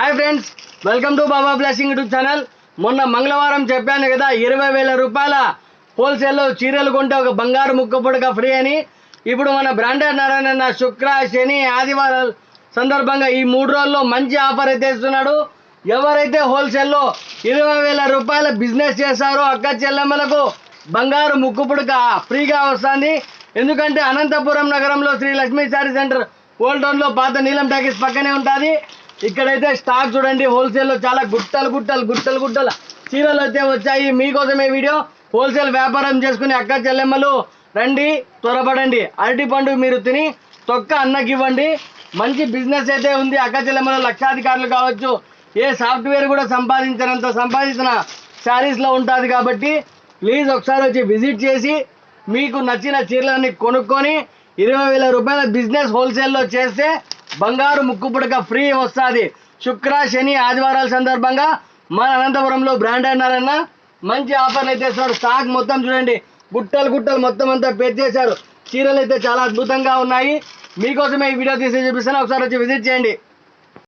Hi friends, welcome to Baba blessing YouTube channel. మొన్న మంగళవారం చెప్పాను కదా, 20,000 రూపాయల హోల్సేల్లో చీరలు కొంటే ఒక బంగారు ముక్క పుడక ఫ్రీ అని. ఇప్పుడు మన బ్రాండెడ్ నారాయణ శుక్ర శని ఆదివారాల సందర్భంగా ఈ 3 రోజుల్లో మంచి ఆఫర్ అయితే ఇస్తున్నాడు. ఎవరైతే హోల్సేల్లో 20,000 రూపాయల బిజినెస్ చేస్తారో అక్క చెల్లెమ్మలకు బంగారు ముక్కు పుడక ఫ్రీగా వస్తుంది. ఎందుకంటే అనంతపురం నగరంలో శ్రీ లక్ష్మీ శారీ సెంటర్ ఓల్డ్ టౌన్లో పాత నీలం టాకీస్ పక్కనే ఉంటుంది. ఇక్కడైతే స్టాక్ చూడండి, హోల్సేల్లో చాలా గుట్టలు చీరలు అయితే వచ్చాయి. మీకోసమే వీడియో. హోల్సేల్ వ్యాపారం చేసుకునే అక్క చెల్లెమ్మలు రండి, త్వరపడండి. అరటి పండు మీరు తిని తొక్క అన్నకి ఇవ్వండి. మంచి బిజినెస్ అయితే ఉంది. అక్క చెల్లెమ్మలు లక్షాధికారులు కావచ్చు. ఏ సాఫ్ట్వేర్ కూడా సంపాదించిన శారీస్లో ఉంటుంది. కాబట్టి ప్లీజ్ ఒకసారి వచ్చి విజిట్ చేసి మీకు నచ్చిన చీరలన్నీ కొనుక్కొని 20,000 రూపాయల బిజినెస్ హోల్సేల్లో చేస్తే బంగారు ముక్కు పుడక ఫ్రీ వస్తుంది. శుక్ర శని ఆదివారాల సందర్భంగా మన అనంతపురంలో బ్రాండెడ్ నారాయణ మంచి ఆఫర్లు అయితే ఇస్తున్నాడు. స్టాక్ మొత్తం చూడండి, గుట్టలు మొత్తం అంతా పెంచేశారు. చీరలు అయితే చాలా అద్భుతంగా ఉన్నాయి. మీకోసమే ఈ వీడియో తీసి చూపిస్తాను. ఒకసారి వచ్చి విజిట్ చేయండి.